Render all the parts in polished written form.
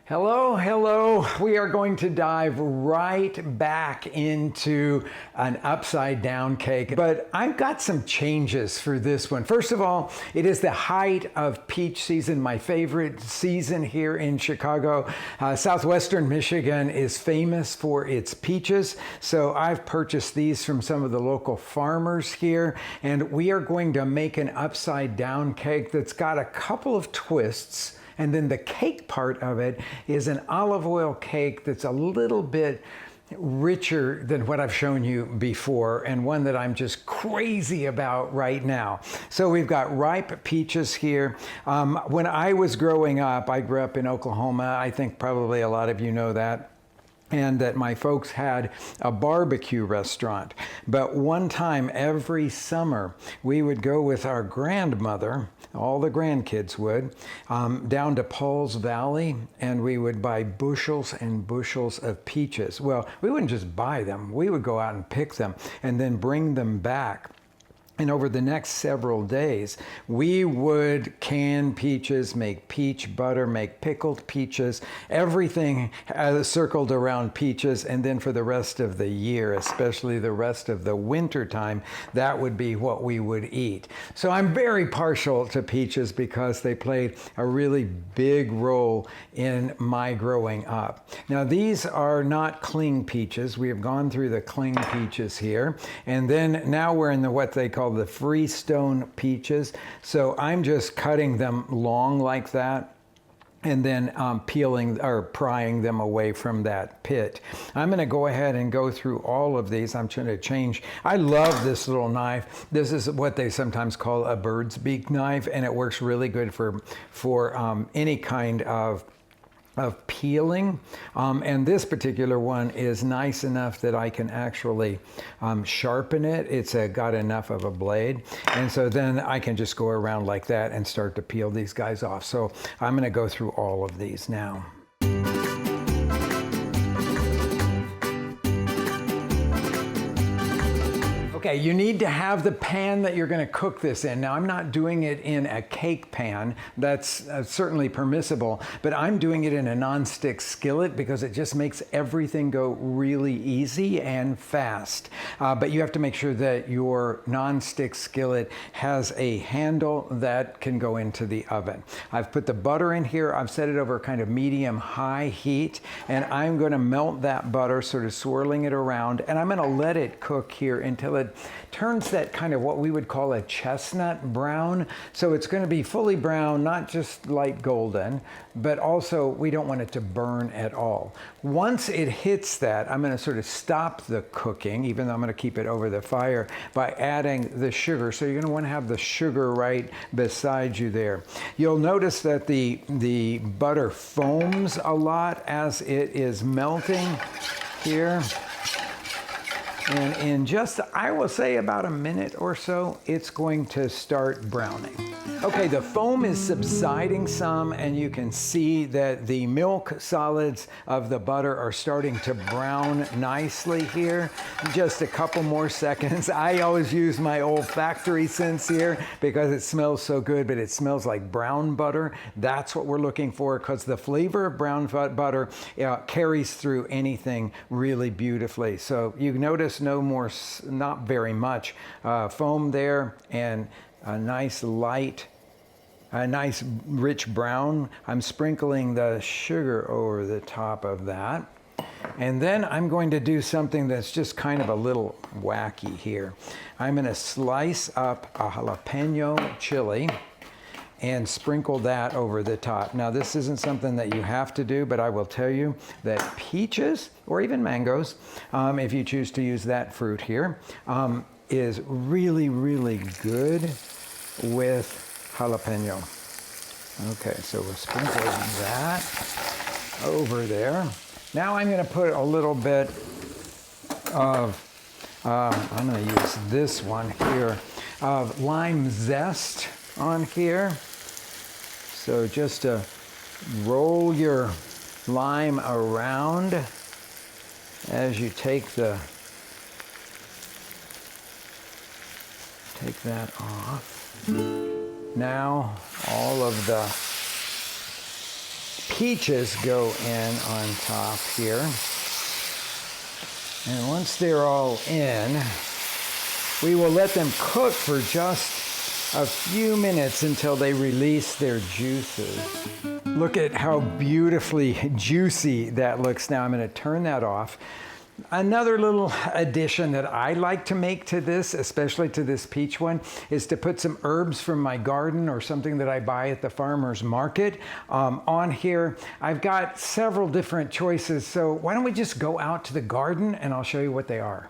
Hello, hello. We are going to dive right back into an upside down cake, but I've got some changes for this one. First of all, it is the height of peach season, my favorite season here in Chicago. Southwestern Michigan is famous for its peaches, so I've purchased these from some of the local farmers here, and we are going to make an upside down cake that's got a couple of twists. And then the cake part of it is an olive oil cake that's a little bit richer than what I've shown you before, and one that I'm just crazy about right now. So we've got ripe peaches here. When I was growing up, I grew up in Oklahoma. I think probably a lot of you know that. And that my folks had a barbecue restaurant. But one time every summer, we would go with our grandmother, all the grandkids would, down to Paul's Valley, and we would buy bushels and bushels of peaches. Well, we wouldn't just buy them, we would go out and pick them and then bring them back. And over the next several days, we would can peaches, make peach butter, make pickled peaches, everything circled around peaches. And then for the rest of the year, especially the rest of the winter time, that would be what we would eat. So I'm very partial to peaches because they played a really big role in my growing up. Now, these are not cling peaches. We have gone through the cling peaches here. And then now we're in what they call the freestone peaches. So I'm just cutting them long like that and then peeling or prying them away from that pit. I'm going to go ahead and go through all of these. I'm trying to change. I love this little knife. This is what they sometimes call a bird's beak knife, and it works really good for any kind of peeling, and this particular one is nice enough that I can actually sharpen it. It's got enough of a blade, and so then I can just go around like that and start to peel these guys off. So I'm going to go through all of these now. Okay, you need to have the pan that you're going to cook this in. Now, I'm not doing it in a cake pan. That's certainly permissible, but I'm doing it in a nonstick skillet because it just makes everything go really easy and fast. But you have to make sure that your nonstick skillet has a handle that can go into the oven. I've put the butter in here. I've set it over kind of medium-high heat, and I'm going to melt that butter, sort of swirling it around, and I'm going to let it cook here until it turns that kind of what we would call a chestnut brown. So it's going to be fully brown, not just light golden, but also we don't want it to burn at all. Once it hits that, I'm going to sort of stop the cooking, even though I'm going to keep it over the fire, by adding the sugar. So you're going to want to have the sugar right beside you there. You'll notice that the butter foams a lot as it is melting here. And in just, I will say about a minute or so, it's going to start browning. Okay, the foam is subsiding some, and you can see that the milk solids of the butter are starting to brown nicely here. Just a couple more seconds. I always use my olfactory sense here because it smells so good, but it smells like brown butter. That's what we're looking for, because the flavor of brown butter carries through anything really beautifully. So you notice no more, not very much foam there, and a nice light, a nice rich brown. I'm sprinkling the sugar over the top of that. And then I'm going to do something that's just kind of a little wacky here. I'm going to slice up a jalapeno chili and sprinkle that over the top. Now, this isn't something that you have to do, but I will tell you that peaches, or even mangoes, if you choose to use that fruit here, is really, really good with jalapeno. Okay, so we're sprinkling that over there. Now I'm going to put a little bit of, I'm going to use this one here, of lime zest on here. So just to roll your lime around as you take that off. Now all of the peaches go in on top here. And once they're all in, we will let them cook for just a few minutes until they release their juices. Look at how beautifully juicy that looks now. I'm going to turn that off. Another little addition that I like to make to this, especially to this peach one, is to put some herbs from my garden or something that I buy at the farmer's market on here. I've got several different choices, so why don't we just go out to the garden and I'll show you what they are.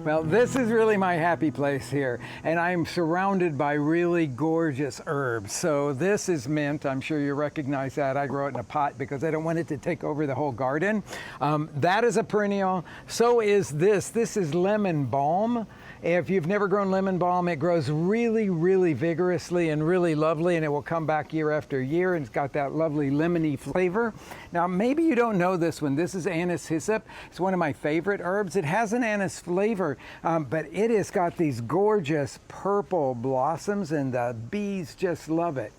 Well, this is really my happy place here, and I'm surrounded by really gorgeous herbs. So this is mint. I'm sure you recognize that. I grow it in a pot because I don't want it to take over the whole garden. That is a perennial. So is this. This is lemon balm. If you've never grown lemon balm, it grows really, really vigorously and really lovely, and it will come back year after year, and it's got that lovely lemony flavor. Now, maybe you don't know this one. This is anise hyssop. It's one of my favorite herbs. It has an anise flavor, but it has got these gorgeous purple blossoms, and the bees just love it.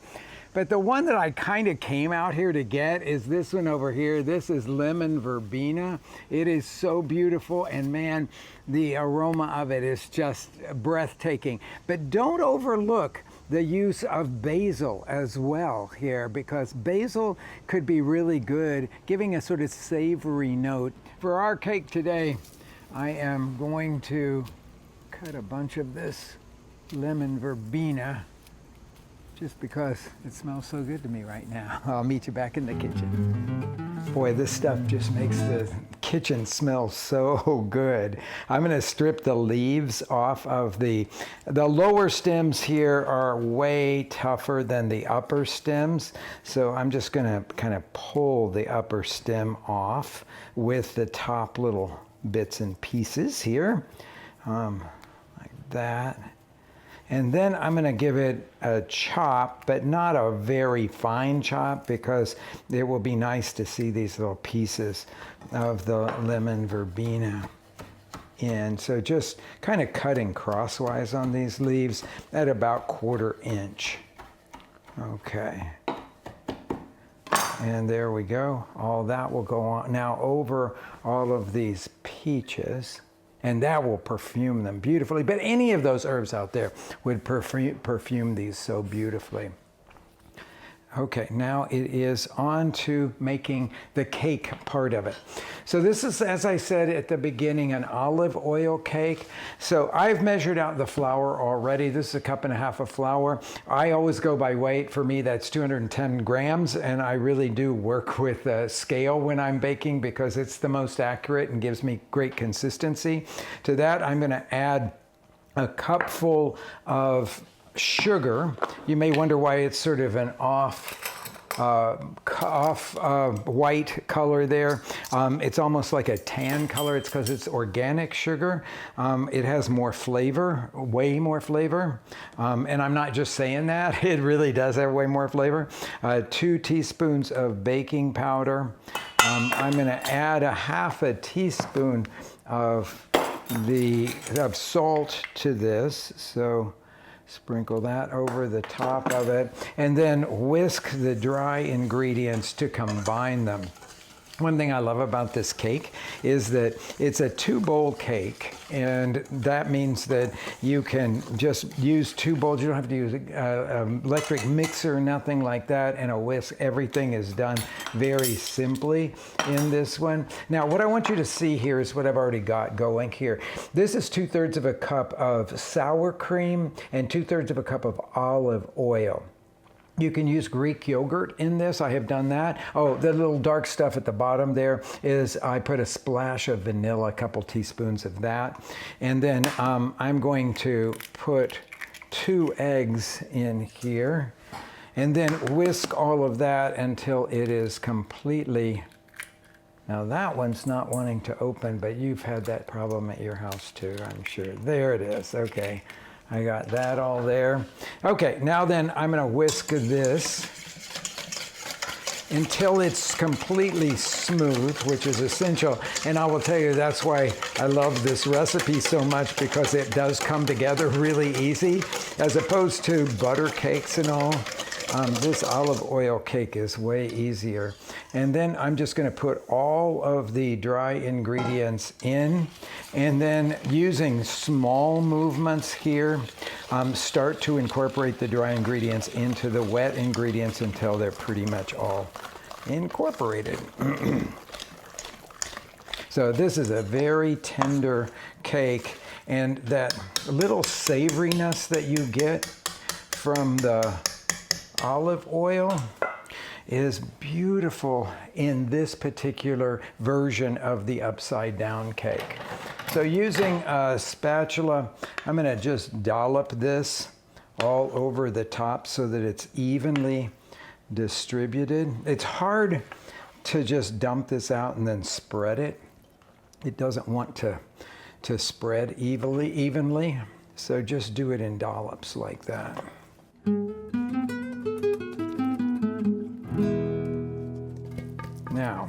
But the one that I kind of came out here to get is this one over here. This is lemon verbena. It is so beautiful, and man, the aroma of it is just breathtaking. But don't overlook the use of basil as well here, because basil could be really good, giving a sort of savory note. For our cake today, I am going to cut a bunch of this lemon verbena, just because it smells so good to me right now. I'll meet you back in the kitchen. Boy, this stuff just makes the kitchen smell so good. I'm gonna strip the leaves off of the lower stems here are way tougher than the upper stems. So I'm just gonna kind of pull the upper stem off with the top little bits and pieces here, like that. And then I'm going to give it a chop, but not a very fine chop, because it will be nice to see these little pieces of the lemon verbena in. So just kind of cutting crosswise on these leaves at about 1/4 inch. Okay. And there we go. All that will go on now over all of these peaches. And that will perfume them beautifully. But any of those herbs out there would perfume these so beautifully. Okay, now it is on to making the cake part of it. So this is, as I said at the beginning, an olive oil cake. So I've measured out the flour already. This is 1.5 cups of flour. I always go by weight. For me, that's 210 grams, and I really do work with a scale when I'm baking because it's the most accurate and gives me great consistency. To that, I'm gonna add a cupful of sugar. You may wonder why it's sort of an off white color there. It's almost like a tan color. It's because it's organic sugar. It has more flavor, way more flavor. And I'm not just saying that. It really does have way more flavor. 2 teaspoons of baking powder. I'm going to add 1/2 teaspoon of salt to this. So sprinkle that over the top of it, and then whisk the dry ingredients to combine them. One thing I love about this cake is that it's a 2-bowl cake, and that means that you can just use 2 bowls. You don't have to use an electric mixer, nothing like that, and a whisk. Everything is done very simply in this one. Now, what I want you to see here is what I've already got going here. This is 2/3 of a cup of sour cream and 2/3 of a cup of olive oil. You can use Greek yogurt in this. I have done that. Oh, the little dark stuff at the bottom there is I put a splash of vanilla, a couple teaspoons of that. And then I'm going to put 2 eggs in here and then whisk all of that until it is completely. Now that one's not wanting to open, but you've had that problem at your house too, I'm sure. There it is, okay. I got that all there. Okay, now then I'm gonna whisk this until it's completely smooth, which is essential. And I will tell you, that's why I love this recipe so much, because it does come together really easy, as opposed to butter cakes and all. This olive oil cake is way easier. And then I'm just going to put all of the dry ingredients in, and then using small movements here, start to incorporate the dry ingredients into the wet ingredients until they're pretty much all incorporated. So this is a very tender cake, and that little savoriness that you get from the olive oil is beautiful in this particular version of the upside down cake. So using a spatula, I'm going to just dollop this all over the top so that it's evenly distributed. It's hard to just dump this out and then spread it. It doesn't want to spread evenly, so just do it in dollops like that. Now,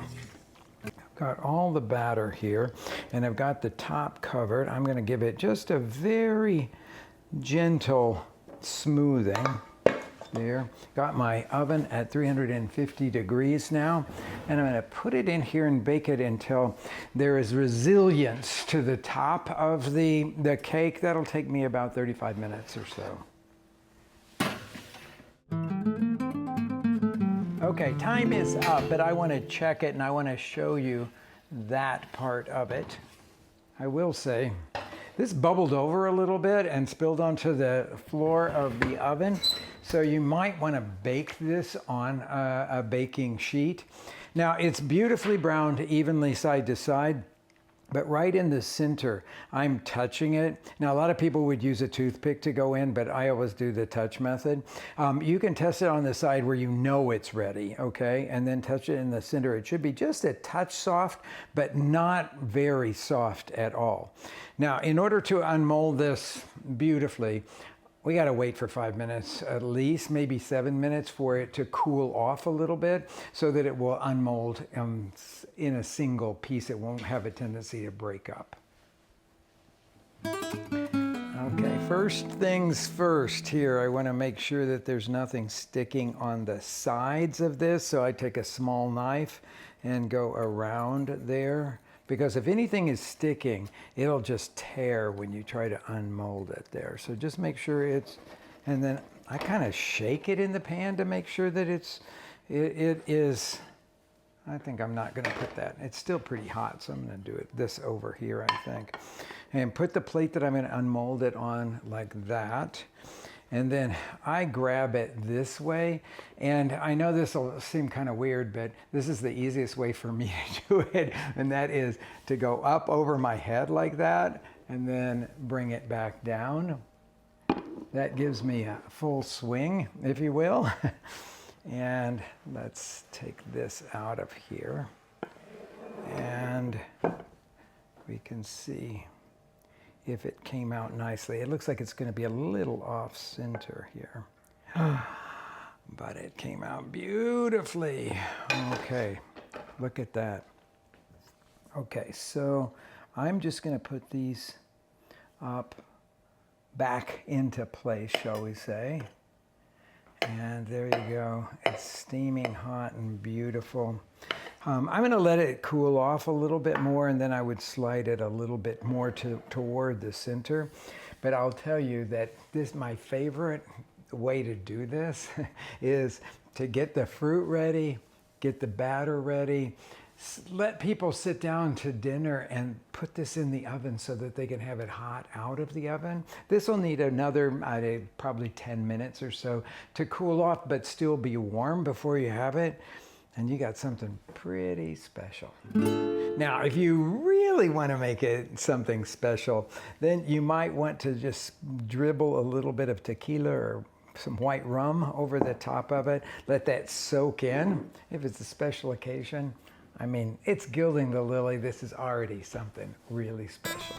I've got all the batter here, and I've got the top covered. I'm going to give it just a very gentle smoothing. There. Got my oven at 350 degrees now, and I'm going to put it in here and bake it until there is resilience to the top of the cake. That'll take me about 35 minutes or so. Okay, time is up, but I want to check it and I want to show you that part of it. I will say, this bubbled over a little bit and spilled onto the floor of the oven. So you might want to bake this on a baking sheet. Now it's beautifully browned evenly side to side, but right in the center, I'm touching it. Now a lot of people would use a toothpick to go in, but I always do the touch method. You can test it on the side where you know it's ready, okay? And then touch it in the center. It should be just a touch soft, but not very soft at all. Now, in order to unmold this beautifully, we got to wait for 5 minutes at least, maybe 7 minutes for it to cool off a little bit so that it will unmold in a single piece. It won't have a tendency to break up. Okay, first things first here, I want to make sure that there's nothing sticking on the sides of this. So I take a small knife and go around there. Because if anything is sticking, it'll just tear when you try to unmold it there. So just make sure it's, and then I kind of shake it in the pan to make sure that it is, I think I'm not gonna put that. It's still pretty hot, so I'm gonna do it this over here, I think. And put the plate that I'm gonna unmold it on like that. And then I grab it this way, and I know this will seem kind of weird, but this is the easiest way for me to do it, and that is to go up over my head like that, and then bring it back down. That gives me a full swing, if you will. And let's take this out of here, and we can see if it came out nicely. It looks like it's going to be a little off center here, but it came out beautifully. Okay, look at that. Okay, so I'm just going to put these up back into place, shall we say. And there you go. It's steaming hot and beautiful. I'm going to let it cool off a little bit more, and then I would slide it a little bit more toward the center. But I'll tell you that my favorite way to do this is to get the fruit ready, get the batter ready, let people sit down to dinner and put this in the oven so that they can have it hot out of the oven. This will need another probably 10 minutes or so to cool off, but still be warm before you have it. And you got something pretty special. Now, if you really want to make it something special, then you might want to just dribble a little bit of tequila or some white rum over the top of it. Let that soak in. If it's a special occasion, I mean, it's gilding the lily. This is already something really special.